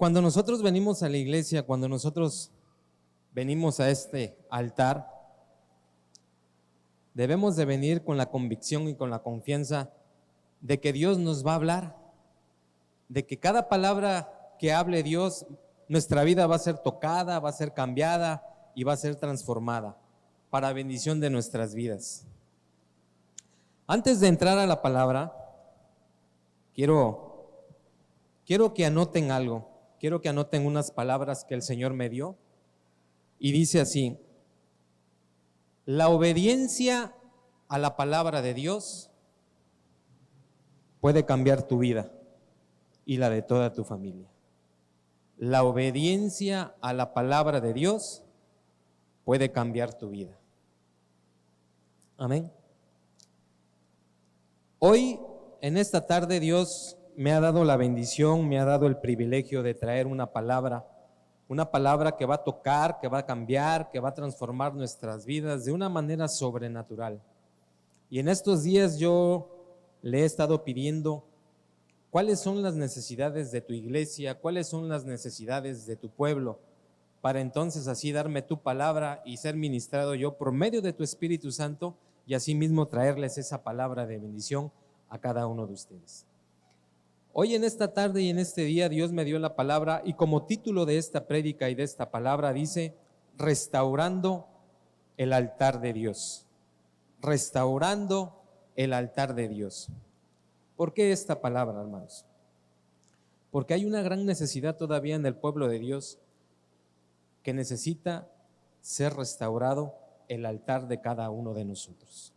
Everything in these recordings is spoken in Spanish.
Cuando nosotros venimos a la iglesia, cuando nosotros venimos a este altar, debemos de venir con la convicción y con la confianza de que Dios nos va a hablar, de que cada palabra que hable Dios, nuestra vida va a ser tocada, va a ser cambiada y va a ser transformada para bendición de nuestras vidas. Antes de entrar a la palabra, quiero que anoten algo, quiero que anoten unas palabras que el Señor me dio y dice así: la obediencia a la palabra de Dios puede cambiar tu vida y la de toda tu familia. La obediencia a la palabra de Dios puede cambiar tu vida. Amén. Hoy, en esta tarde, Dios me ha dado la bendición, me ha dado el privilegio de traer una palabra que va a tocar, que va a cambiar, que va a transformar nuestras vidas de una manera sobrenatural. Y en estos días yo le he estado pidiendo cuáles son las necesidades de tu iglesia, cuáles son las necesidades de tu pueblo, para entonces así darme tu palabra y ser ministrado yo por medio de tu Espíritu Santo y así mismo traerles esa palabra de bendición a cada uno de ustedes. Hoy en esta tarde y en este día Dios me dio la palabra y como título de esta prédica y de esta palabra dice: restaurando el altar de Dios. Restaurando el altar de Dios. ¿Por qué esta palabra, hermanos? Porque hay una gran necesidad todavía en el pueblo de Dios que necesita ser restaurado el altar de cada uno de nosotros.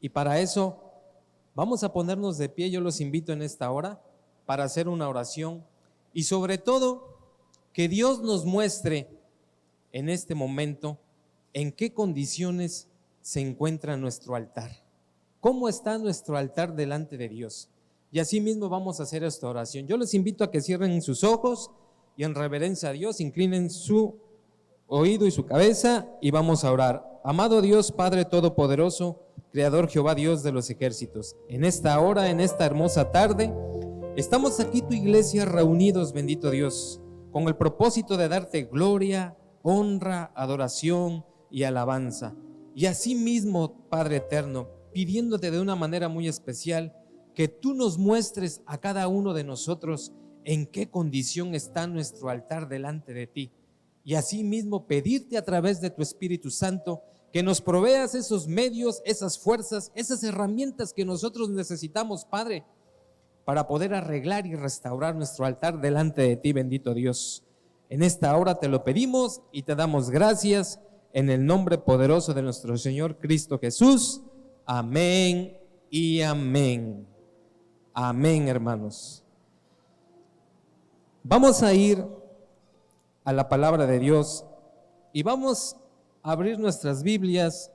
Y para eso vamos a ponernos de pie. Yo los invito en esta hora para hacer una oración y sobre todo que Dios nos muestre en este momento en qué condiciones se encuentra nuestro altar, cómo está nuestro altar delante de Dios. Y así mismo vamos a hacer esta oración. Yo les invito a que cierren sus ojos y en reverencia a Dios inclinen su oído y su cabeza y vamos a orar. Amado Dios, Padre Todopoderoso, Creador Jehová Dios de los ejércitos, en esta hora, en esta hermosa tarde, estamos aquí tu iglesia reunidos, bendito Dios, con el propósito de darte gloria, honra, adoración y alabanza. Y así mismo, Padre eterno, pidiéndote de una manera muy especial que tú nos muestres a cada uno de nosotros en qué condición está nuestro altar delante de ti. Y así mismo pedirte a través de tu Espíritu Santo que nos proveas esos medios, esas fuerzas, esas herramientas que nosotros necesitamos, Padre, para poder arreglar y restaurar nuestro altar delante de ti, bendito Dios. En esta hora te lo pedimos y te damos gracias en el nombre poderoso de nuestro Señor Cristo Jesús. Amén y amén. Amén, hermanos. Vamos a ir a la palabra de Dios y vamos a abrir nuestras Biblias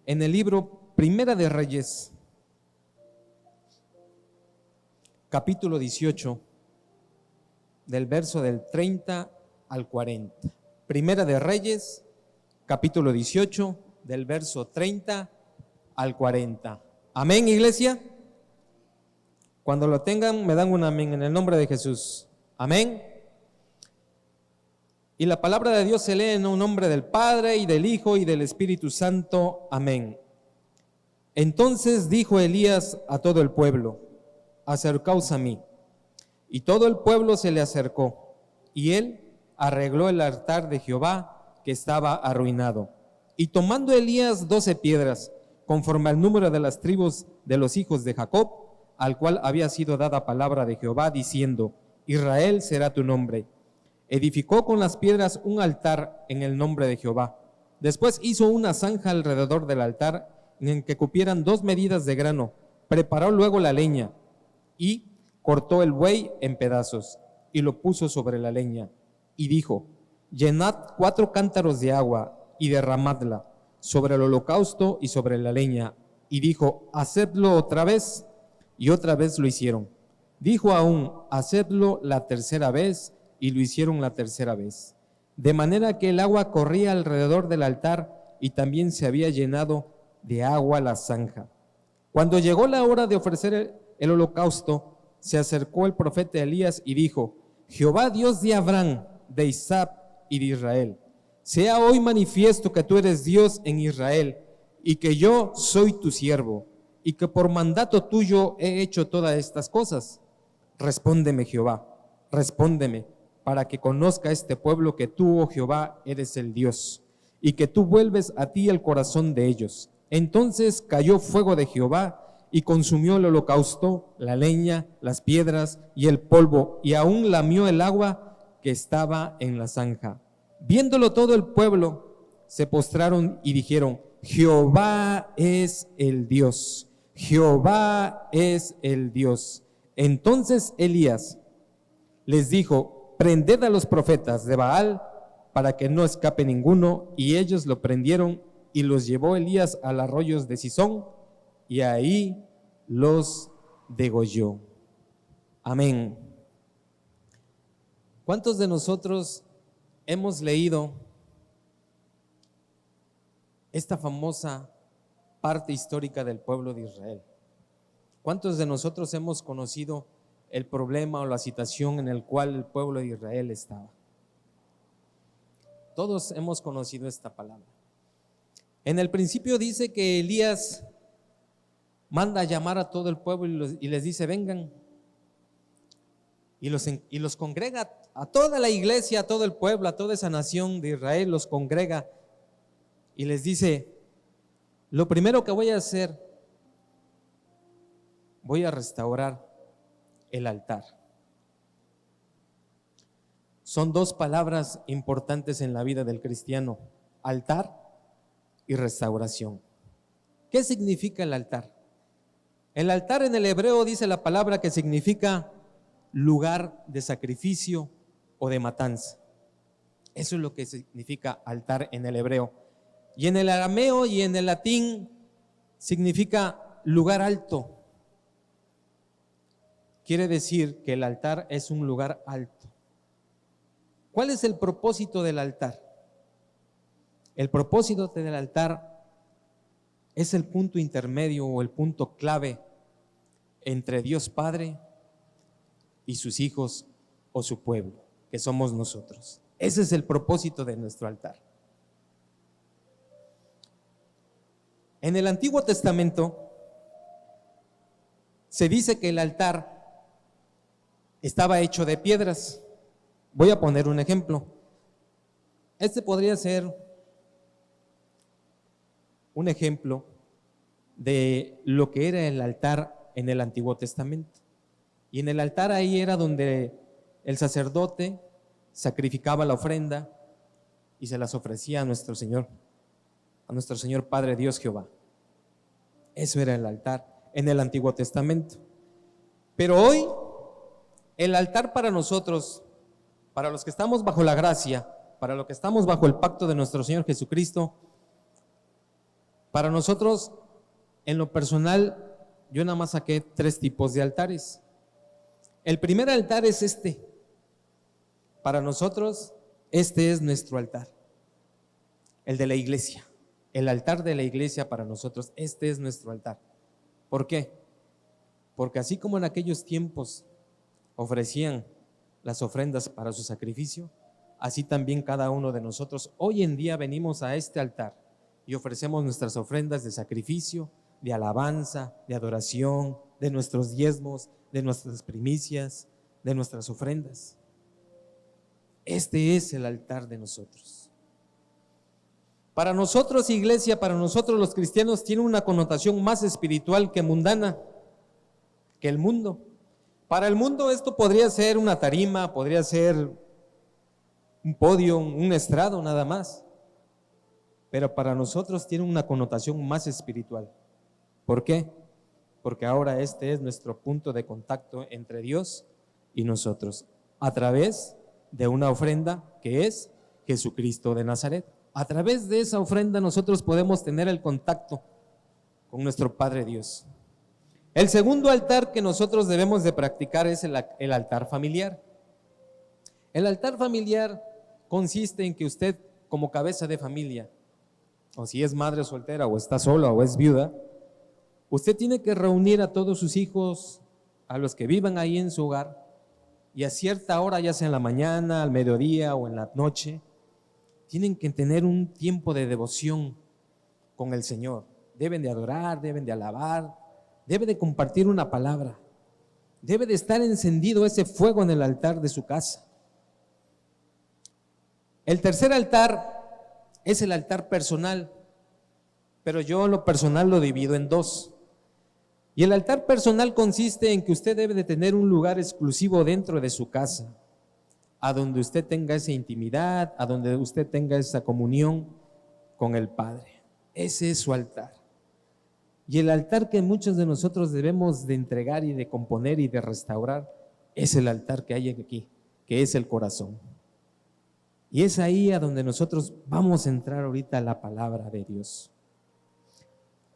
en el libro Primera de Reyes, capítulo 18, del verso del 30 al 40. Primera de Reyes, capítulo 18, del verso 30 al 40. Amén, iglesia. Cuando lo tengan, me dan un amén en el nombre de Jesús. Amén. Y la palabra de Dios se lee en un nombre del Padre y del Hijo y del Espíritu Santo. Amén. Entonces dijo Elías a todo el pueblo: acercaos a mí. Y todo el pueblo se le acercó, y él arregló el altar de Jehová que estaba arruinado. Y tomando Elías 12 piedras, conforme al número de las tribus de los hijos de Jacob, al cual había sido dada palabra de Jehová, diciendo: Israel será tu nombre. Edificó con las piedras un altar en el nombre de Jehová. Después hizo una zanja alrededor del altar en que cupieran 2 medidas de grano. Preparó luego la leña y cortó el buey en pedazos y lo puso sobre la leña. Y dijo: llenad 4 cántaros de agua y derramadla sobre el holocausto y sobre la leña. Y dijo: hacedlo otra vez. Y otra vez lo hicieron. Dijo aún: hacedlo la tercera vez. Y lo hicieron la tercera vez. De manera que el agua corría alrededor del altar y también se había llenado de agua la zanja. Cuando llegó la hora de ofrecer el holocausto, se acercó el profeta Elías y dijo: Jehová Dios de Abraham, de Isaac y de Israel, sea hoy manifiesto que tú eres Dios en Israel y que yo soy tu siervo y que por mandato tuyo he hecho todas estas cosas. Respóndeme, Jehová, respóndeme, para que conozca este pueblo que tú, oh Jehová, eres el Dios, y que tú vuelves a ti el corazón de ellos. Entonces cayó fuego de Jehová y consumió el holocausto, la leña, las piedras y el polvo, y aún lamió el agua que estaba en la zanja. Viéndolo todo el pueblo, se postraron y dijeron: Jehová es el Dios, Jehová es el Dios. Entonces Elías les dijo: prended a los profetas de Baal para que no escape ninguno. Y ellos lo prendieron y los llevó Elías a los arroyos de Cisón y ahí los degolló. Amén. ¿Cuántos de nosotros hemos leído esta famosa parte histórica del pueblo de Israel? ¿Cuántos de nosotros hemos conocido el problema o la situación en el cual el pueblo de Israel estaba? Todos hemos conocido esta palabra. En el principio dice que Elías manda a llamar a todo el pueblo y les dice: vengan. Y los congrega a toda la iglesia, a todo el pueblo, a toda esa nación de Israel, los congrega y les dice: lo primero que voy a hacer, voy a restaurar el altar. Son dos palabras importantes en la vida del cristiano: altar y restauración. ¿Qué significa el altar? El altar en el hebreo dice la palabra que significa lugar de sacrificio o de matanza. Eso es lo que significa altar en el hebreo. Y en el arameo y en el latín significa lugar alto. Quiere decir que el altar es un lugar alto. ¿Cuál es el propósito del altar? El propósito del altar es el punto intermedio o el punto clave entre Dios Padre y sus hijos o su pueblo, que somos nosotros. Ese es el propósito de nuestro altar. En el Antiguo Testamento se dice que el altar estaba hecho de piedras. Voy a poner un ejemplo. Este podría ser un ejemplo de lo que era el altar en el Antiguo Testamento. Y en el altar ahí era donde el sacerdote sacrificaba la ofrenda y se las ofrecía a nuestro Señor Padre Dios Jehová. Eso era el altar en el Antiguo Testamento. Pero hoy el altar para nosotros, para los que estamos bajo la gracia, para los que estamos bajo el pacto de nuestro Señor Jesucristo, para nosotros, en lo personal, yo nada más saqué 3 tipos de altares. El primer altar es este. Para nosotros, este es nuestro altar, el de la iglesia. El altar de la iglesia para nosotros, este es nuestro altar. ¿Por qué? Porque así como en aquellos tiempos ofrecían las ofrendas para su sacrificio, así también cada uno de nosotros hoy en día venimos a este altar y ofrecemos nuestras ofrendas de sacrificio, de alabanza, de adoración, de nuestros diezmos, de nuestras primicias, de nuestras ofrendas. Este es el altar de nosotros. Para nosotros, iglesia, para nosotros los cristianos, tiene una connotación más espiritual que mundana, que el mundo. Para el mundo esto podría ser una tarima, podría ser un podio, un estrado, nada más. Pero para nosotros tiene una connotación más espiritual. ¿Por qué? Porque ahora este es nuestro punto de contacto entre Dios y nosotros, a través de una ofrenda que es Jesucristo de Nazaret. A través de esa ofrenda nosotros podemos tener el contacto con nuestro Padre Dios. El segundo altar que nosotros debemos de practicar es el altar familiar. El altar familiar consiste en que usted, como cabeza de familia, o si es madre soltera o está sola o es viuda, usted tiene que reunir a todos sus hijos, a los que vivan ahí en su hogar, y a cierta hora, ya sea en la mañana, al mediodía o en la noche, tienen que tener un tiempo de devoción con el Señor. Deben de adorar, deben de alabar, deben de compartir una palabra. Debe de estar encendido ese fuego en el altar de su casa. El tercer altar es el altar personal, pero yo lo personal lo divido en dos. Y el altar personal consiste en que usted debe de tener un lugar exclusivo dentro de su casa, a donde usted tenga esa intimidad, a donde usted tenga esa comunión con el Padre. Ese es su altar. Y el altar que muchos de nosotros debemos de entregar y de componer y de restaurar es el altar que hay aquí, que es el corazón. Y es ahí a donde nosotros vamos a entrar ahorita a la palabra de Dios.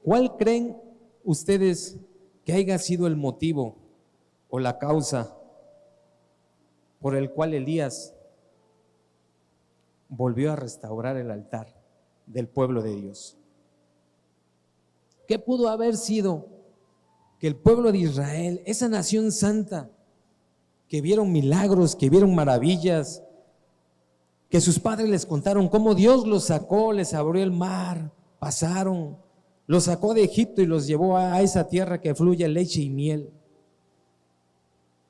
¿Cuál creen ustedes que haya sido el motivo o la causa por el cual Elías volvió a restaurar el altar del pueblo de Dios? ¿Qué pudo haber sido que el pueblo de Israel, esa nación santa, que vieron milagros, que vieron maravillas, que sus padres les contaron cómo Dios los sacó, les abrió el mar, pasaron, los sacó de Egipto y los llevó a esa tierra que fluye leche y miel?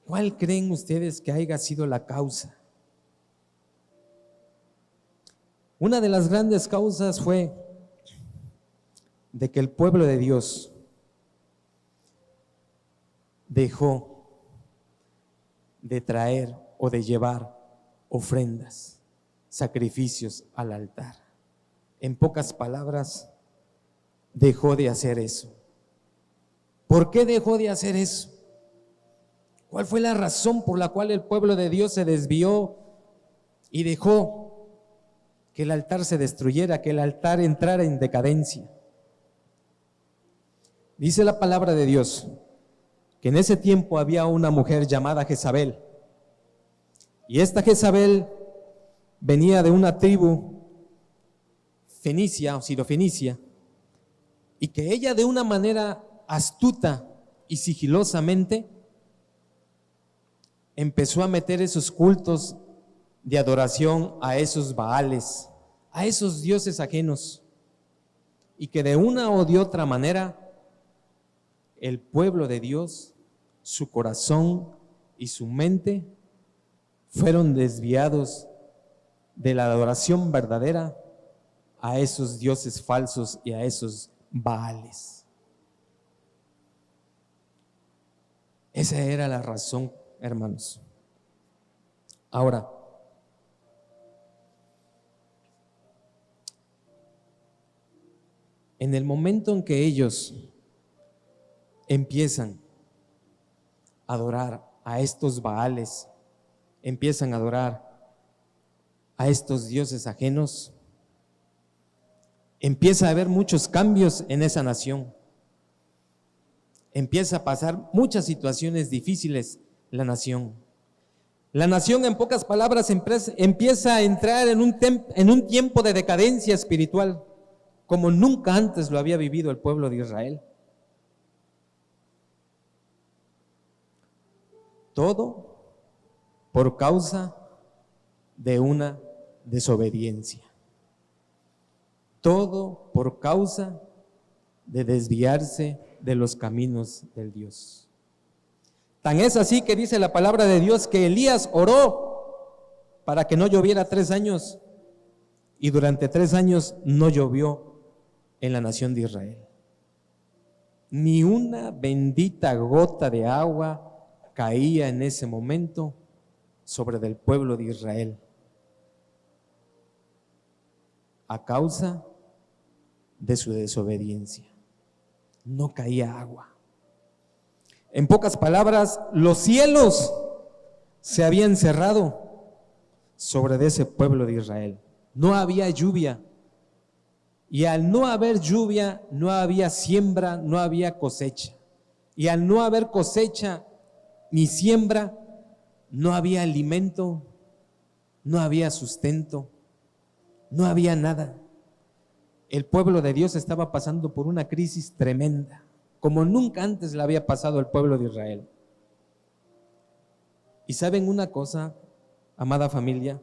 ¿Cuál creen ustedes que haya sido la causa? Una de las grandes causas fue de que el pueblo de Dios dejó de traer o de llevar ofrendas, sacrificios al altar. En pocas palabras, dejó de hacer eso. ¿Por qué dejó de hacer eso? ¿Cuál fue la razón por la cual el pueblo de Dios se desvió y dejó que el altar se destruyera, que el altar entrara en decadencia? Dice la palabra de Dios que en ese tiempo había una mujer llamada Jezabel, y esta Jezabel venía de una tribu fenicia o sirofenicia, y que ella de una manera astuta y sigilosamente empezó a meter esos cultos de adoración a esos baales, a esos dioses ajenos, y que de una o de otra manera el pueblo de Dios, su corazón y su mente fueron desviados de la adoración verdadera a esos dioses falsos y a esos baales. Esa era la razón, hermanos. Ahora, en el momento en que ellos empiezan a adorar a estos baales, empiezan a adorar a estos dioses ajenos, empieza a haber muchos cambios en esa nación. Empieza a pasar muchas situaciones difíciles la nación. La nación, en pocas palabras, empieza a entrar en un tiempo de decadencia espiritual, como nunca antes lo había vivido el pueblo de Israel. Todo por causa de una desobediencia. Todo por causa de desviarse de los caminos del Dios. Tan es así que dice la palabra de Dios que Elías oró para que no lloviera 3 años, y durante 3 años no llovió en la nación de Israel. Ni una bendita gota de agua caía en ese momento sobre el pueblo de Israel, a causa de su desobediencia. No caía agua. En pocas palabras, los cielos se habían cerrado sobre ese pueblo de Israel. No había lluvia. Y al no haber lluvia, no había siembra, no había cosecha. Y al no haber cosecha ni siembra, no había alimento, no había sustento, no había nada. El pueblo de Dios estaba pasando por una crisis tremenda, como nunca antes le había pasado al pueblo de Israel. Y saben una cosa, amada familia,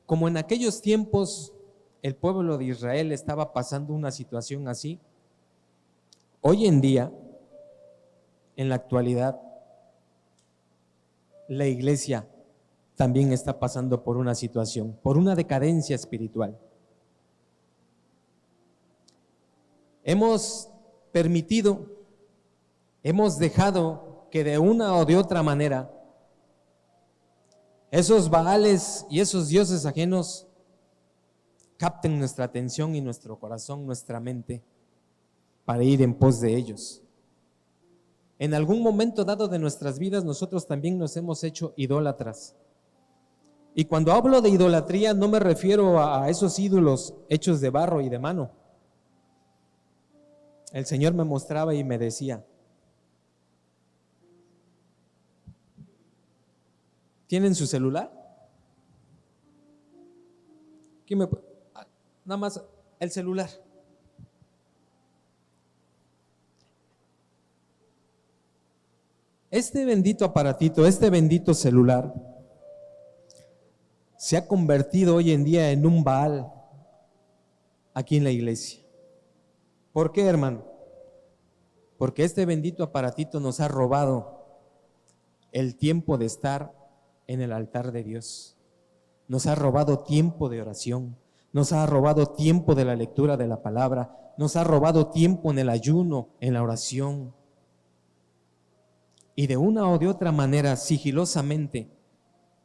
como en aquellos tiempos el pueblo de Israel estaba pasando una situación así, hoy en día, en la actualidad, la iglesia también está pasando por una situación, por una decadencia espiritual. Hemos permitido, hemos dejado que de una o de otra manera esos baales y esos dioses ajenos capten nuestra atención y nuestro corazón, nuestra mente, para ir en pos de ellos. En algún momento dado de nuestras vidas nosotros también nos hemos hecho idólatras. Y cuando hablo de idolatría no me refiero a esos ídolos hechos de barro y de mano. El Señor me mostraba y me decía: ¿tienen su celular? Nada más el celular. Este bendito aparatito, este bendito celular, se ha convertido hoy en día en un Baal aquí en la iglesia. ¿Por qué, hermano? Porque este bendito aparatito nos ha robado el tiempo de estar en el altar de Dios. Nos ha robado tiempo de oración, nos ha robado tiempo de la lectura de la palabra, nos ha robado tiempo en el ayuno, en la oración. Y de una o de otra manera, sigilosamente,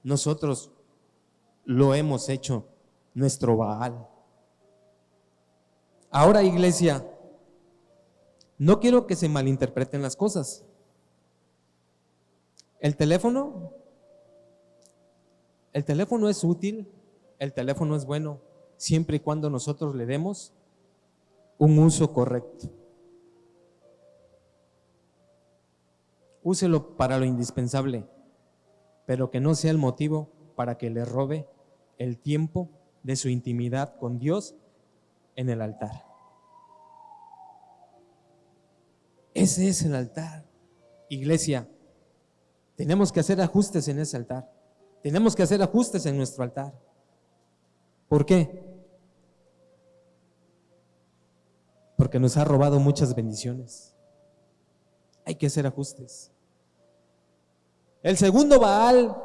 nosotros lo hemos hecho nuestro Baal. Ahora, iglesia, no quiero que se malinterpreten las cosas. El teléfono es útil, el teléfono es bueno, siempre y cuando nosotros le demos un uso correcto. Úselo para lo indispensable, pero que no sea el motivo para que le robe el tiempo de su intimidad con Dios en el altar. Ese es el altar. Iglesia, tenemos que hacer ajustes en ese altar. Tenemos que hacer ajustes en nuestro altar. ¿Por qué? Porque nos ha robado muchas bendiciones. Hay que hacer ajustes. El segundo Baal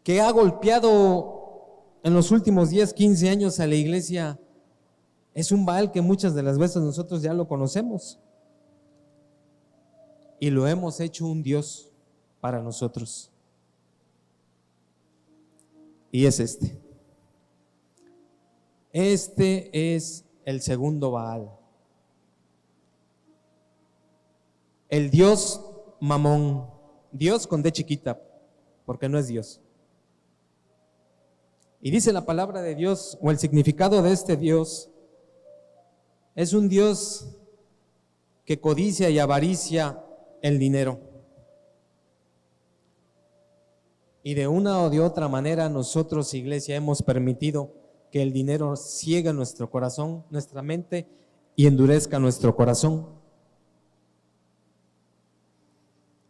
que ha golpeado en los últimos 10, 15 años a la iglesia es un Baal que muchas de las veces nosotros ya lo conocemos y lo hemos hecho un Dios para nosotros. Y es este. Este es el segundo Baal. El Dios Mamón. Dios con D chiquita, porque no es Dios. Y dice la palabra de Dios, o el significado de este Dios, es un Dios que codicia y avaricia el dinero. Y de una o de otra manera nosotros, iglesia, hemos permitido que el dinero ciegue nuestro corazón, nuestra mente, y endurezca nuestro corazón.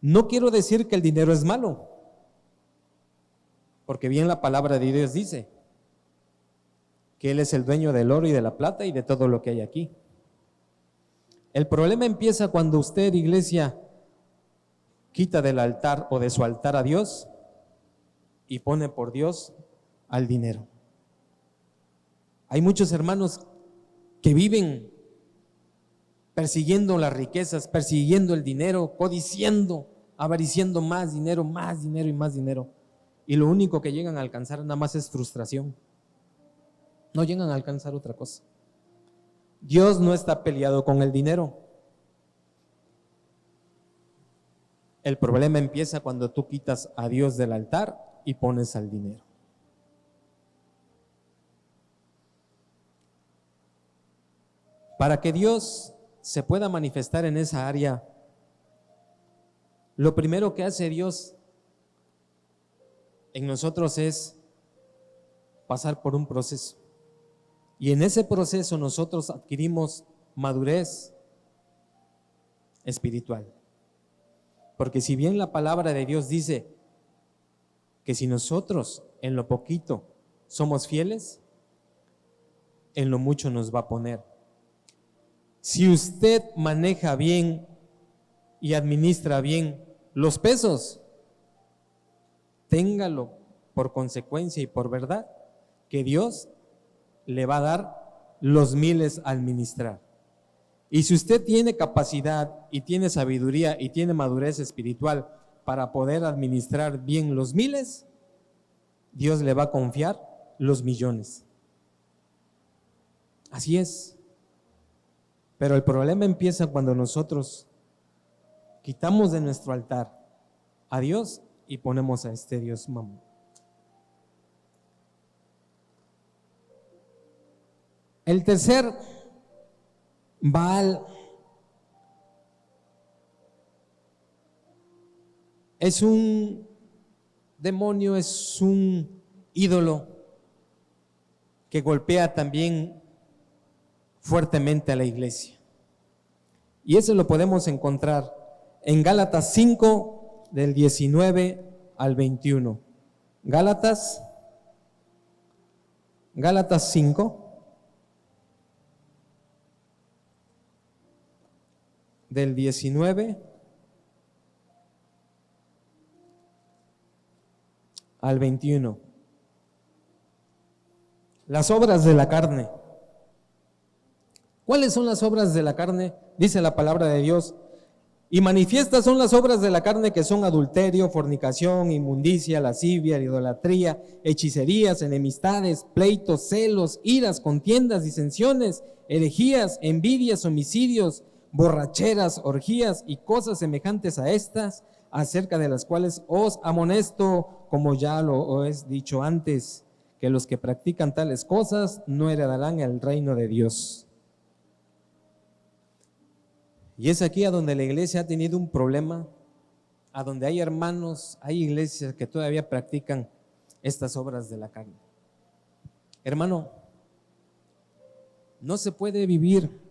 No quiero decir que el dinero es malo, porque bien la palabra de Dios dice que Él es el dueño del oro y de la plata y de todo lo que hay aquí. El problema empieza cuando usted, iglesia, quita del altar o de su altar a Dios y pone por Dios al dinero. Hay muchos hermanos que viven persiguiendo las riquezas, persiguiendo el dinero, codiciando, avariciando más dinero y más dinero. Y lo único que llegan a alcanzar nada más es frustración. No llegan a alcanzar otra cosa. Dios no está peleado con el dinero. El problema empieza cuando tú quitas a Dios del altar y pones al dinero. Para que Dios se pueda manifestar en esa área, lo primero que hace Dios en nosotros es pasar por un proceso. Y en ese proceso nosotros adquirimos madurez espiritual. Porque si bien la palabra de Dios dice que si nosotros en lo poquito somos fieles, en lo mucho nos va a poner. Si usted maneja bien y administra bien los pesos, téngalo por consecuencia y por verdad que Dios le va a dar los miles a administrar. Y si usted tiene capacidad y tiene sabiduría y tiene madurez espiritual para poder administrar bien los miles, Dios le va a confiar los millones. Así es. Pero el problema empieza cuando nosotros quitamos de nuestro altar a Dios y ponemos a este Dios Mamón. El tercer Baal es un demonio, es un ídolo que golpea también fuertemente a la iglesia. Y eso lo podemos encontrar en Gálatas 5, del 19 al 21. Gálatas 5, del 19 al 21. Las obras de la carne. ¿Cuáles son las obras de la carne? Dice la palabra de Dios. Y manifiestas son las obras de la carne, que son adulterio, fornicación, inmundicia, lascivia, idolatría, hechicerías, enemistades, pleitos, celos, iras, contiendas, disensiones, herejías, envidias, homicidios, borracheras, orgías y cosas semejantes a estas, acerca de las cuales os amonesto, como ya lo he dicho antes, que los que practican tales cosas no heredarán el reino de Dios. Y es aquí a donde la iglesia ha tenido un problema, a donde hay hermanos, hay iglesias que todavía practican estas obras de la carne. Hermano, no se puede vivir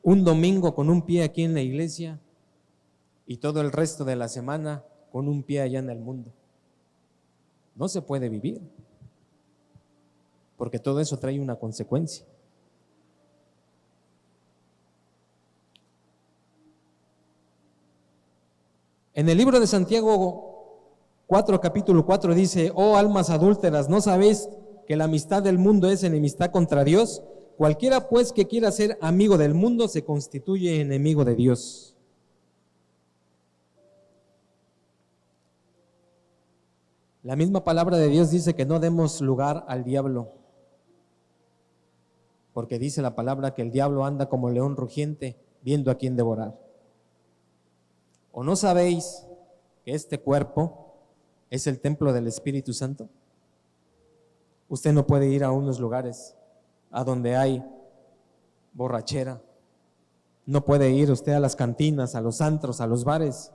un domingo con un pie aquí en la iglesia y todo el resto de la semana con un pie allá en el mundo. No se puede vivir, porque todo eso trae una consecuencia. En el libro de Santiago 4, capítulo 4 dice: oh almas adúlteras, ¿no sabéis que la amistad del mundo es enemistad contra Dios? Cualquiera pues que quiera ser amigo del mundo se constituye enemigo de Dios. La misma palabra de Dios dice que no demos lugar al diablo, porque dice la palabra que el diablo anda como león rugiente, viendo a quién devorar. ¿O no sabéis que este cuerpo es el templo del Espíritu Santo? Usted no puede ir a unos lugares a donde hay borrachera. No puede ir usted a las cantinas, a los antros, a los bares.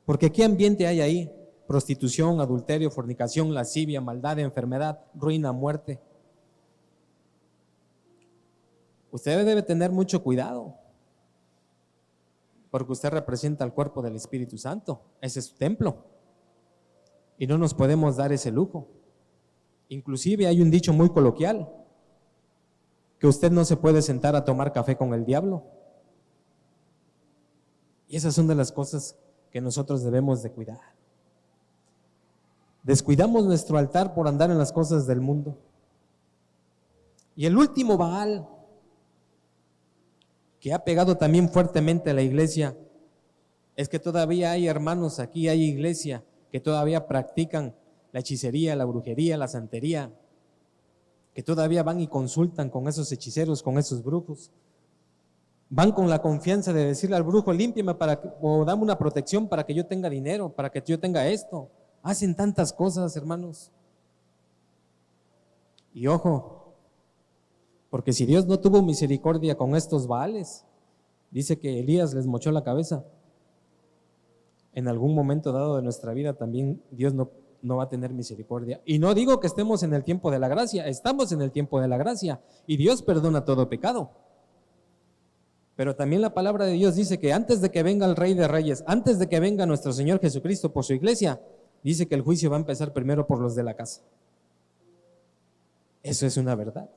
Porque ¿qué ambiente hay ahí? Prostitución, adulterio, fornicación, lascivia, maldad, enfermedad, ruina, muerte. Usted debe tener mucho cuidado, porque usted representa el cuerpo del Espíritu Santo. Ese es su templo. Y no nos podemos dar ese lujo. Inclusive hay un dicho muy coloquial, que usted no se puede sentar a tomar café con el diablo. Y esas son de las cosas que nosotros debemos de cuidar. Descuidamos nuestro altar por andar en las cosas del mundo. Y el último Baal, que ha pegado también fuertemente a la iglesia, es que todavía hay hermanos aquí, hay iglesia que todavía practican la hechicería, la brujería, la santería, que todavía van y consultan con esos hechiceros, con esos brujos. Van con la confianza de decirle al brujo: límpiame o dame una protección para que yo tenga dinero, para que yo tenga esto. Hacen tantas cosas, hermanos. Y ojo, porque si Dios no tuvo misericordia con estos Baales, dice que Elías les mochó la cabeza. En algún momento dado de nuestra vida también Dios no va a tener misericordia. Y no digo que estemos en el tiempo de la gracia, estamos en el tiempo de la gracia y Dios perdona todo pecado. Pero también la palabra de Dios dice que antes de que venga el Rey de Reyes, antes de que venga nuestro Señor Jesucristo por su iglesia, dice que el juicio va a empezar primero por los de la casa. Eso es una verdad.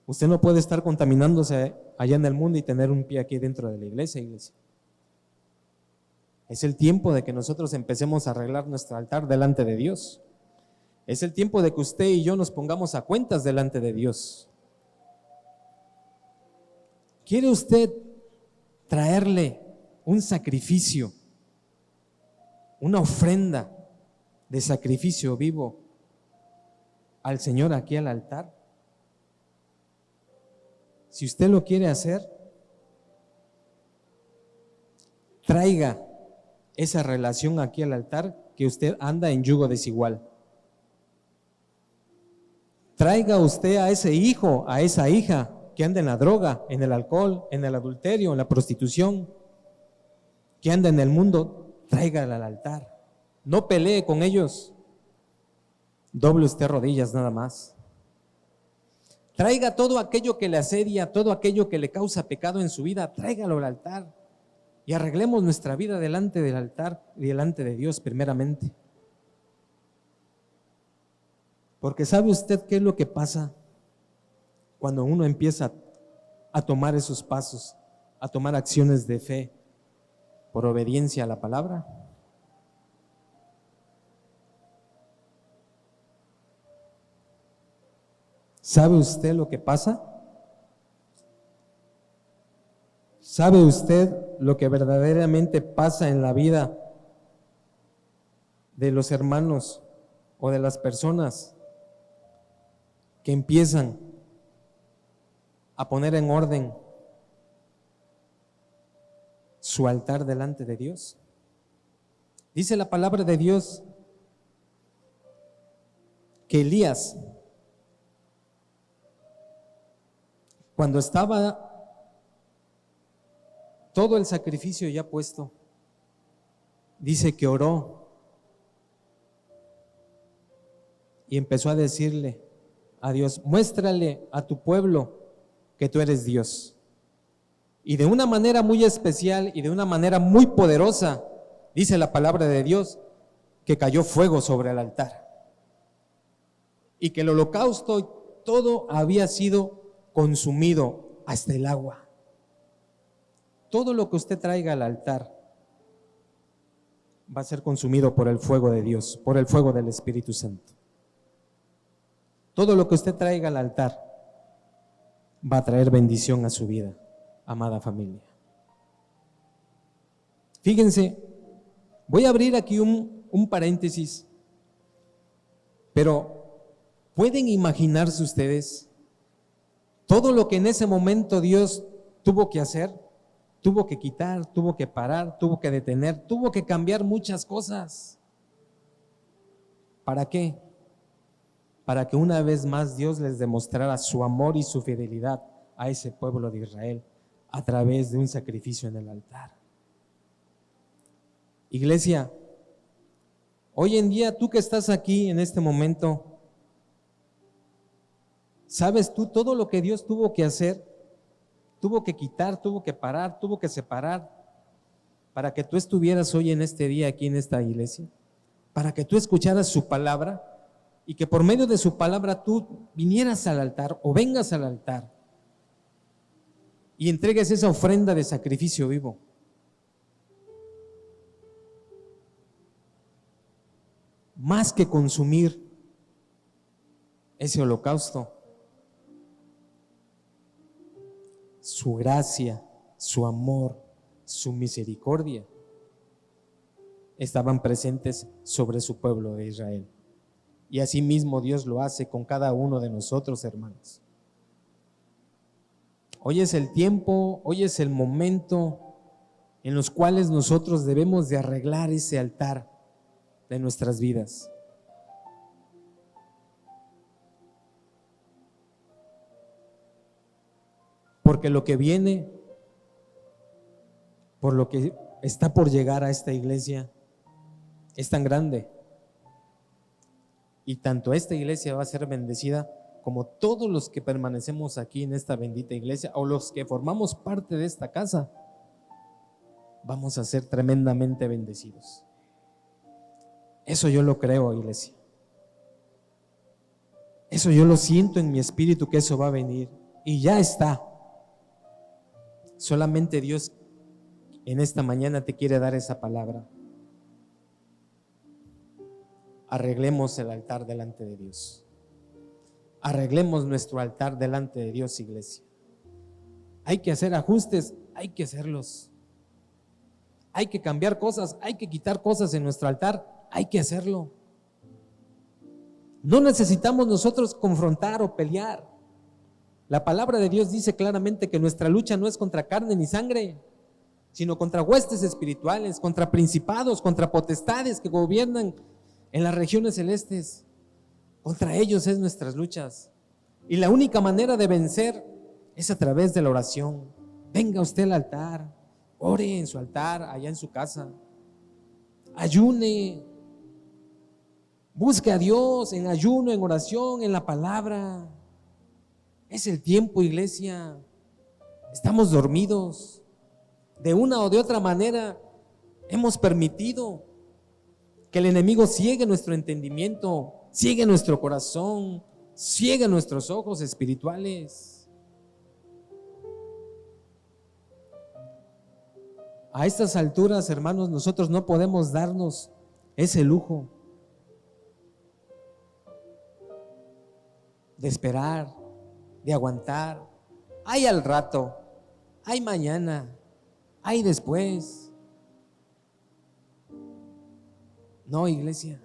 Usted no puede estar contaminándose allá en el mundo y tener un pie aquí dentro de la iglesia. Es el tiempo de que nosotros empecemos a arreglar nuestro altar delante de Dios. Es el tiempo de que usted y yo nos pongamos a cuentas delante de Dios. ¿Quiere usted traerle un sacrificio, una ofrenda de sacrificio vivo al Señor aquí al altar? Si usted lo quiere hacer, traiga esa relación aquí al altar, que usted anda en yugo desigual. Traiga usted a ese hijo, a esa hija que anda en la droga, en el alcohol, en el adulterio, en la prostitución, que anda en el mundo, tráigala al altar. No pelee con ellos. Doble usted rodillas nada más. Traiga todo aquello que le asedia, todo aquello que le causa pecado en su vida, tráigalo al altar y arreglemos nuestra vida delante del altar y delante de Dios primeramente. Porque ¿sabe usted qué es lo que pasa cuando uno empieza a tomar esos pasos, a tomar acciones de fe por obediencia a la palabra? ¿Sabe usted lo que pasa? ¿Sabe usted lo que verdaderamente pasa en la vida de los hermanos o de las personas que empiezan a poner en orden su altar delante de Dios? Dice la palabra de Dios que Elías, cuando estaba todo el sacrificio ya puesto, dice que oró y empezó a decirle a Dios: muéstrale a tu pueblo que tú eres Dios. Y de una manera muy especial y de una manera muy poderosa, dice la palabra de Dios, que cayó fuego sobre el altar y que el holocausto todo había sido consumido hasta el agua. Todo lo que usted traiga al altar va a ser consumido por el fuego de Dios, por el fuego del Espíritu Santo. Todo lo que usted traiga al altar va a traer bendición a su vida, amada familia. Fíjense, voy a abrir aquí un paréntesis, pero ¿pueden imaginarse ustedes todo lo que en ese momento Dios tuvo que hacer? Tuvo que quitar, tuvo que parar, tuvo que detener, tuvo que cambiar muchas cosas. ¿Para qué? Para que una vez más Dios les demostrara su amor y su fidelidad a ese pueblo de Israel a través de un sacrificio en el altar. Iglesia, hoy en día tú que estás aquí en este momento, ¿sabes tú todo lo que Dios tuvo que hacer? Tuvo que quitar, tuvo que parar, tuvo que separar para que tú estuvieras hoy en este día aquí en esta iglesia, para que tú escucharas su palabra y que por medio de su palabra tú vinieras al altar o vengas al altar y entregues esa ofrenda de sacrificio vivo. Más que consumir ese holocausto, su gracia, su amor, su misericordia estaban presentes sobre su pueblo de Israel. Y así mismo Dios lo hace con cada uno de nosotros, hermanos. Hoy es el tiempo, hoy es el momento en los cuales nosotros debemos de arreglar ese altar de nuestras vidas. Porque lo que viene, por lo que está por llegar a esta iglesia, es tan grande. Y tanto esta iglesia va a ser bendecida como todos los que permanecemos aquí en esta bendita iglesia o los que formamos parte de esta casa, vamos a ser tremendamente bendecidos. Eso yo lo creo, iglesia. Eso yo lo siento en mi espíritu, que eso va a venir y ya está. Solamente Dios en esta mañana te quiere dar esa palabra. Arreglemos el altar delante de Dios. Arreglemos nuestro altar delante de Dios, iglesia. Hay que hacer ajustes, hay que hacerlos. Hay que cambiar cosas, hay que quitar cosas en nuestro altar, hay que hacerlo. No necesitamos nosotros confrontar o pelear. La palabra de Dios dice claramente que nuestra lucha no es contra carne ni sangre, sino contra huestes espirituales, contra principados, contra potestades que gobiernan en las regiones celestes. Contra ellos es nuestras luchas. Y la única manera de vencer es a través de la oración. Venga usted al altar, ore en su altar, allá en su casa. Ayune. Busque a Dios en ayuno, en oración, en la palabra. Es el tiempo, iglesia. Estamos dormidos. De una o de otra manera hemos permitido que el enemigo ciegue nuestro entendimiento, ciegue nuestro corazón, ciegue nuestros ojos espirituales. A estas alturas, hermanos, nosotros no podemos darnos ese lujo de esperar, de aguantar. Hay al rato, hay mañana, hay después. No, iglesia.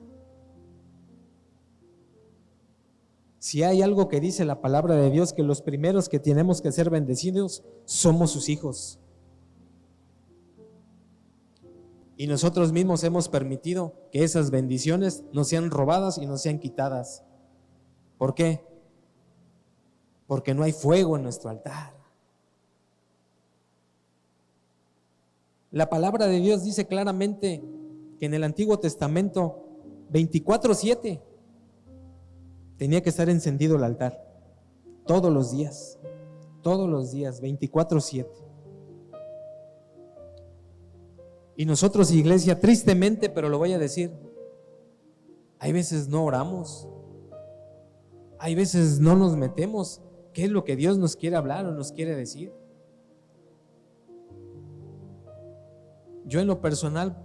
Si hay algo que dice la palabra de Dios, que los primeros que tenemos que ser bendecidos somos sus hijos. Y nosotros mismos hemos permitido que esas bendiciones nos sean robadas y nos sean quitadas. ¿Por qué? Porque no hay fuego en nuestro altar. La palabra de Dios dice claramente que en el Antiguo Testamento 24/7 tenía que estar encendido el altar. Todos los días, 24/7. Y nosotros, iglesia, tristemente, pero lo voy a decir, hay veces no oramos, hay veces no nos metemos. ¿Qué es lo que Dios nos quiere hablar o nos quiere decir? Yo en lo personal,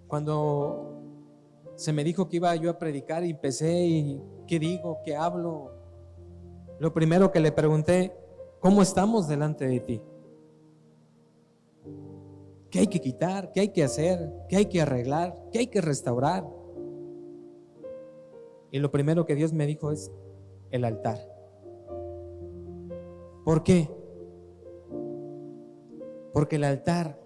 cuando se me dijo que iba yo a predicar y empecé y ¿qué digo? ¿Qué hablo? Lo primero que le pregunté, ¿cómo estamos delante de ti? ¿Qué hay que quitar? ¿Qué hay que hacer? ¿Qué hay que arreglar? ¿Qué hay que restaurar? Y lo primero que Dios me dijo es el altar. ¿Por qué? Porque el altar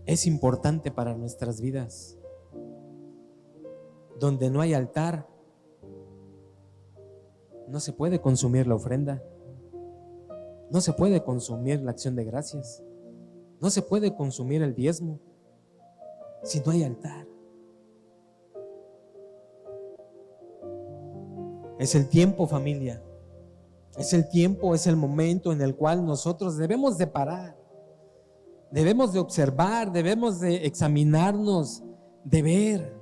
es importante para nuestras vidas. Donde no hay altar, no se puede consumir la ofrenda, no se puede consumir la acción de gracias, no se puede consumir el diezmo si no hay altar. Es el tiempo, familia, es el tiempo, es el momento en el cual nosotros debemos de parar, debemos de observar, debemos de examinarnos, de ver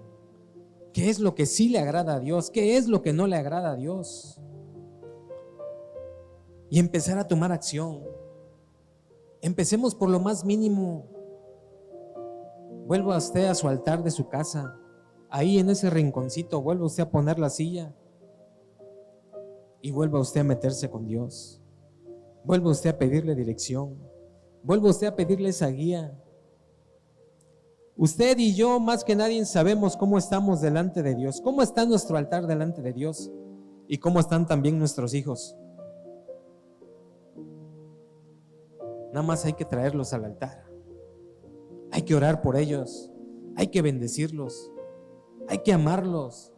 qué es lo que sí le agrada a Dios, qué es lo que no le agrada a Dios, y empezar a tomar acción. Empecemos por lo más mínimo. Vuelva usted a su altar de su casa, ahí en ese rinconcito, vuelva usted a poner la silla y vuelva usted a meterse con Dios. Vuelva usted a pedirle dirección, vuelva usted a pedirle esa guía. Usted y yo más que nadie sabemos cómo estamos delante de Dios, cómo está nuestro altar delante de Dios y cómo están también nuestros hijos. Nada más hay que traerlos al altar, hay que orar por ellos, hay que bendecirlos, hay que amarlos.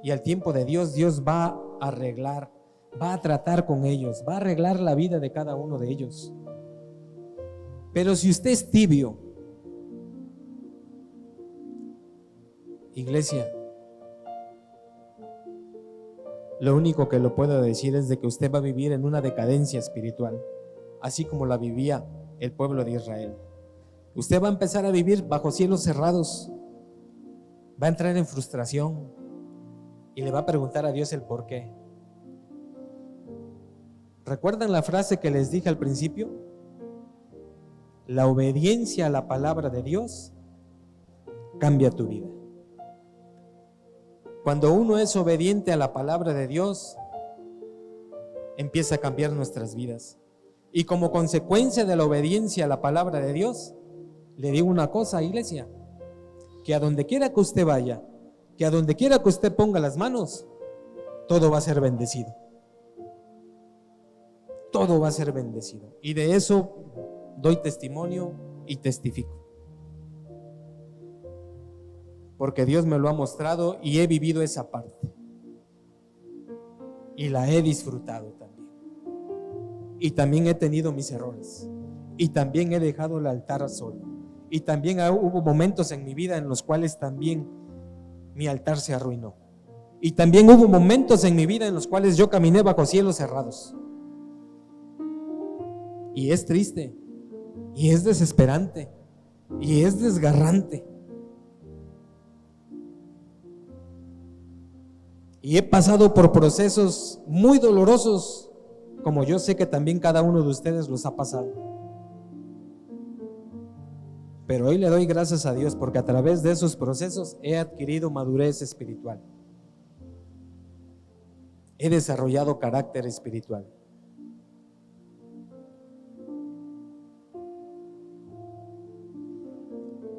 Y al tiempo de Dios, Dios va a arreglar, va a tratar con ellos, va a arreglar la vida de cada uno de ellos. Pero si usted es tibio, iglesia, Lo único que lo puedo decir es de que usted va a vivir en una decadencia espiritual, así como la vivía el pueblo de Israel. Usted va a empezar a vivir bajo cielos cerrados, va a entrar en frustración y le va a preguntar a Dios el por qué. ¿Recuerdan la frase que les dije al principio? La obediencia a la palabra de Dios cambia tu vida. Cuando uno es obediente a la palabra de Dios, empieza a cambiar nuestras vidas. Y como consecuencia de la obediencia a la palabra de Dios, le digo una cosa, iglesia, que a donde quiera que usted vaya, que a donde quiera que usted ponga las manos, todo va a ser bendecido. Todo va a ser bendecido. Y de eso doy testimonio y testifico. Porque Dios me lo ha mostrado y he vivido esa parte. Y la he disfrutado también. Y también he tenido mis errores. Y también he dejado el altar solo. Y también hubo momentos en mi vida en los cuales también mi altar se arruinó. Y también hubo momentos en mi vida en los cuales yo caminé bajo cielos cerrados. Y es triste. Y es desesperante. Y es desgarrante. Y he pasado por procesos muy dolorosos, como yo sé que también cada uno de ustedes los ha pasado. Pero hoy le doy gracias a Dios porque a través de esos procesos he adquirido madurez espiritual. He desarrollado carácter espiritual.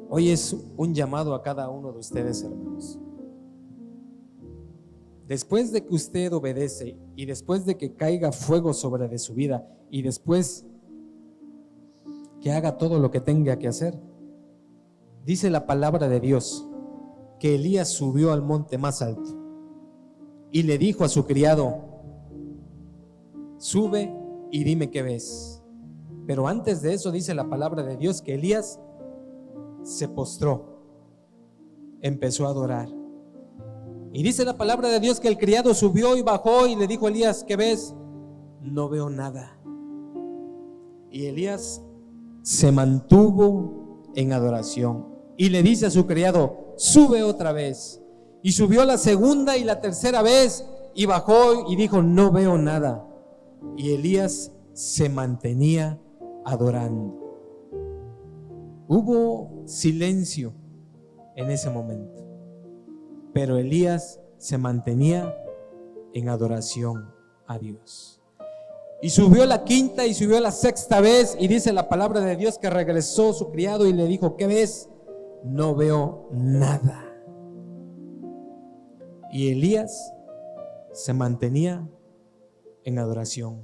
Hoy es un llamado a cada uno de ustedes, hermanos. Después de que usted obedece y después de que caiga fuego sobre de su vida y después que haga todo lo que tenga que hacer, dice la palabra de Dios que Elías subió al monte más alto y le dijo a su criado: sube y dime qué ves. Pero antes de eso dice la palabra de Dios que Elías se postró, empezó a adorar. Y dice la palabra de Dios que el criado subió y bajó y le dijo a Elías: ¿qué ves? No veo nada. Y Elías se mantuvo en adoración y le dice a su criado: sube otra vez. Y subió la segunda y la tercera vez y bajó y dijo: no veo nada. Y Elías se mantenía adorando. Hubo silencio en ese momento, pero Elías se mantenía en adoración a Dios. Y subió la quinta y subió la sexta vez y dice la palabra de Dios que regresó su criado y le dijo: ¿qué ves? No veo nada. Y Elías se mantenía en adoración,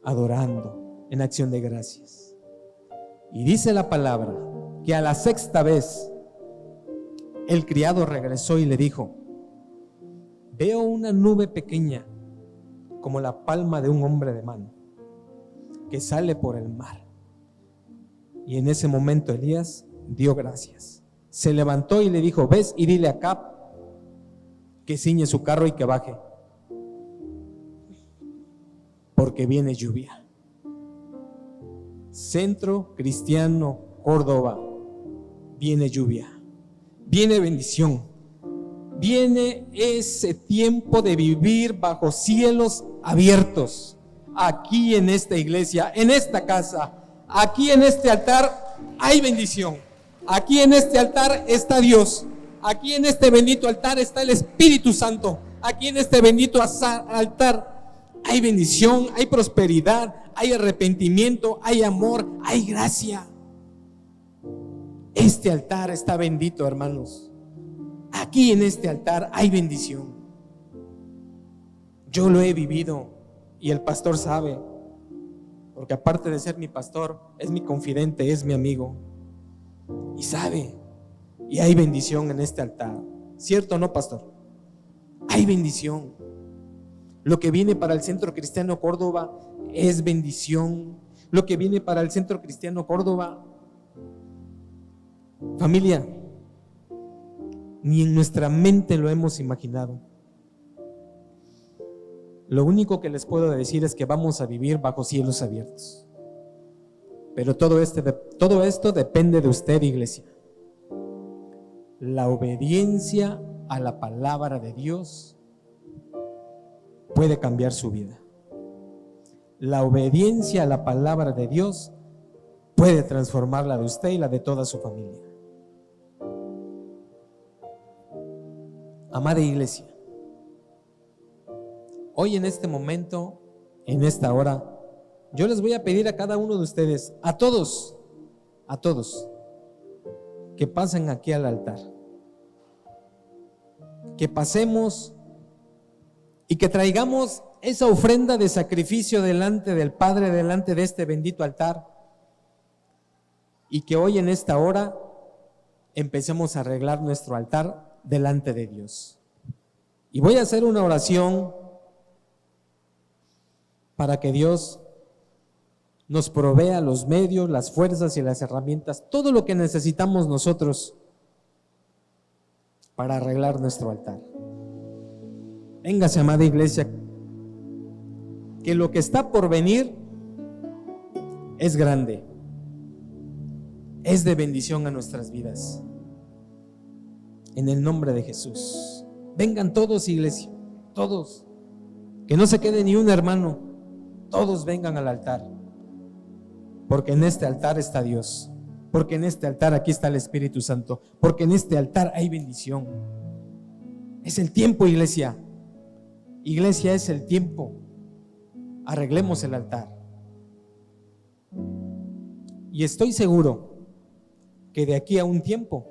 adorando, en acción de gracias. Y dice la palabra que a la sexta vez el criado regresó y le dijo: veo una nube pequeña como la palma de un hombre de mano que sale por el mar. Y en ese momento Elías dio gracias, se levantó y le dijo: ves y dile a Acab que ciñe su carro y que baje, porque viene lluvia. Centro Cristiano Córdoba, viene lluvia, viene bendición, viene ese tiempo de vivir bajo cielos abiertos. Aquí en esta iglesia, en esta casa, aquí en este altar hay bendición. Aquí en este altar está Dios. Aquí en este bendito altar está el Espíritu Santo. Aquí en este bendito altar hay bendición, hay prosperidad, hay arrepentimiento, hay amor, hay gracia. Este altar está bendito, hermanos. Aquí en este altar hay bendición. Yo lo he vivido y el pastor sabe, porque aparte de ser mi pastor, es mi confidente, es mi amigo y sabe. Y hay bendición en este altar. ¿Cierto o no, pastor? Hay bendición. Lo que viene para el Centro Cristiano Córdoba es bendición. Lo que viene para el Centro Cristiano Córdoba, familia, ni en nuestra mente lo hemos imaginado. Lo único que les puedo decir es que vamos a vivir bajo cielos abiertos. Pero todo esto depende de usted, iglesia. La obediencia a la palabra de Dios puede cambiar su vida. La obediencia a la palabra de Dios puede transformar la de usted y la de toda su familia. Amada iglesia, hoy en este momento, en esta hora, yo les voy a pedir a cada uno de ustedes, a todos, que pasen aquí al altar. Que pasemos y que traigamos esa ofrenda de sacrificio delante del Padre, delante de este bendito altar. Y que hoy en esta hora empecemos a arreglar nuestro altar delante de Dios. Y voy a hacer una oración para que Dios nos provea los medios, las fuerzas y las herramientas, todo lo que necesitamos nosotros para arreglar nuestro altar. Véngase, amada iglesia, que lo que está por venir es grande, es de bendición a nuestras vidas. En el nombre de Jesús. Vengan todos, iglesia, todos. Que no se quede ni un hermano. Todos vengan al altar. Porque en este altar está Dios. Porque en este altar aquí está el Espíritu Santo. Porque en este altar hay bendición. Es el tiempo, iglesia. Iglesia, es el tiempo. Arreglemos el altar. Y estoy seguro que de aquí a un tiempo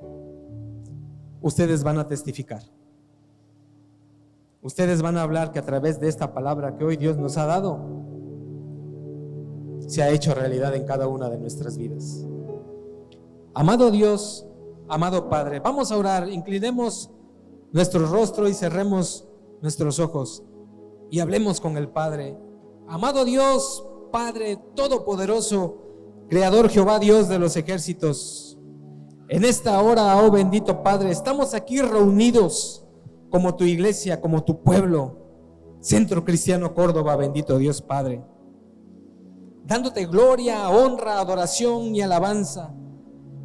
ustedes van a testificar. Ustedes van a hablar que a través de esta palabra que hoy Dios nos ha dado, se ha hecho realidad en cada una de nuestras vidas. Amado Dios, amado Padre, vamos a orar, inclinemos nuestro rostro y cerremos nuestros ojos y hablemos con el Padre. Amado Dios, Padre Todopoderoso, Creador Jehová, Dios de los ejércitos, en esta hora, oh bendito Padre, estamos aquí reunidos como tu iglesia, como tu pueblo, Centro Cristiano Córdoba, bendito Dios Padre, dándote gloria, honra, adoración y alabanza,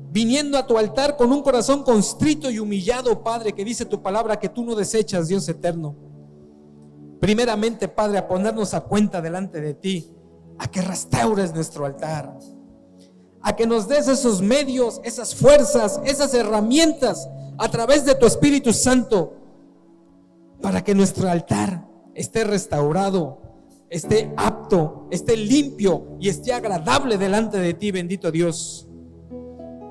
viniendo a tu altar con un corazón constrito y humillado, Padre, que dice tu palabra que tú no desechas, Dios eterno. Primeramente, Padre, a ponernos a cuenta delante de ti, a que restaures nuestro altar, a que nos des esos medios, esas fuerzas, esas herramientas a través de tu Espíritu Santo, para que nuestro altar esté restaurado, esté apto, esté limpio y esté agradable delante de ti, bendito Dios.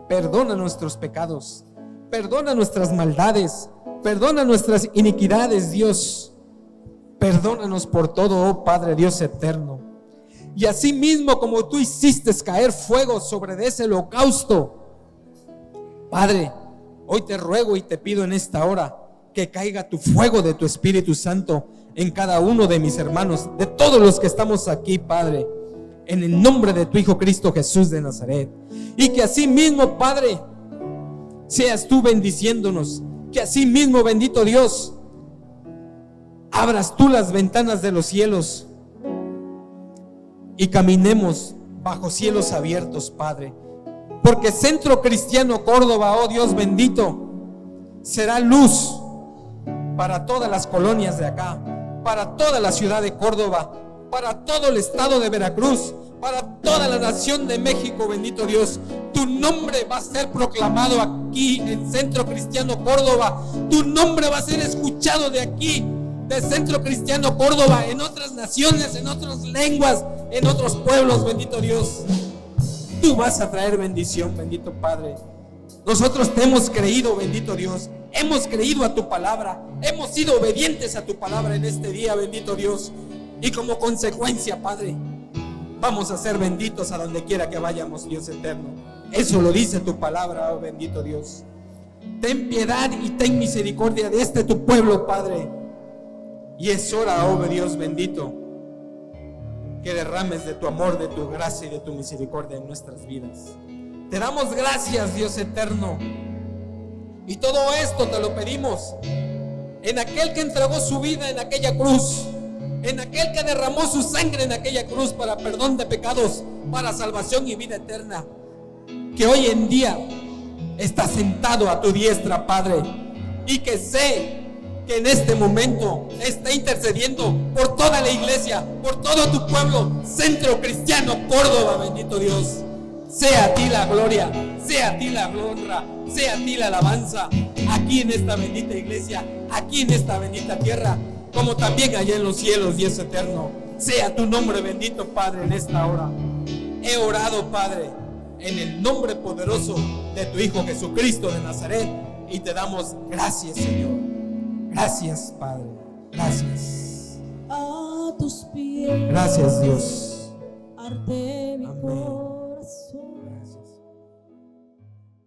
Perdona nuestros pecados, perdona nuestras maldades, perdona nuestras iniquidades, Dios. Perdónanos por todo, oh Padre Dios eterno. Y así mismo como tú hiciste caer fuego sobre ese holocausto, Padre, hoy te ruego y te pido en esta hora que caiga tu fuego de tu Espíritu Santo en cada uno de mis hermanos, de todos los que estamos aquí, Padre, en el nombre de tu Hijo Cristo Jesús de Nazaret. Y que así mismo, Padre, seas tú bendiciéndonos, que así mismo, bendito Dios, abras tú las ventanas de los cielos y caminemos bajo cielos abiertos, Padre, porque Centro Cristiano Córdoba, oh Dios bendito, será luz para todas las colonias de acá, para toda la ciudad de Córdoba, para todo el estado de Veracruz, para toda la nación de México, bendito Dios. Tu nombre va a ser proclamado aquí en Centro Cristiano Córdoba. Tu nombre va a ser escuchado de aquí, de Centro Cristiano Córdoba, en otras naciones, en otras lenguas, en otros pueblos, bendito Dios. Tú vas a traer bendición, bendito Padre. Nosotros te hemos creído, bendito Dios. Hemos creído a tu palabra, hemos sido obedientes a tu palabra en este día, bendito Dios. Y como consecuencia, Padre, vamos a ser benditos a donde quiera que vayamos, Dios eterno. Eso lo dice tu palabra, oh bendito Dios. Ten piedad y ten misericordia de este tu pueblo, Padre. Y es hora, oh Dios bendito, que derrames de tu amor, de tu gracia y de tu misericordia en nuestras vidas. Te damos gracias, Dios eterno. Y todo esto te lo pedimos en aquel que entregó su vida en aquella cruz, en aquel que derramó su sangre en aquella cruz para perdón de pecados, para salvación y vida eterna, que hoy en día está sentado a tu diestra, Padre, y que sé que en este momento está intercediendo por toda la iglesia, por todo tu pueblo, Centro Cristiano Córdoba, bendito Dios. Sea a ti la gloria, sea a ti la honra, sea a ti la alabanza, aquí en esta bendita iglesia, aquí en esta bendita tierra, como también allá en los cielos, y es eterno. Sea tu nombre bendito, Padre, en esta hora. He orado, Padre, en el nombre poderoso de tu Hijo Jesucristo de Nazaret, y te damos gracias, Señor. Gracias, Padre. Gracias. A tus pies. Gracias, Dios. Arde mi Amén. corazón.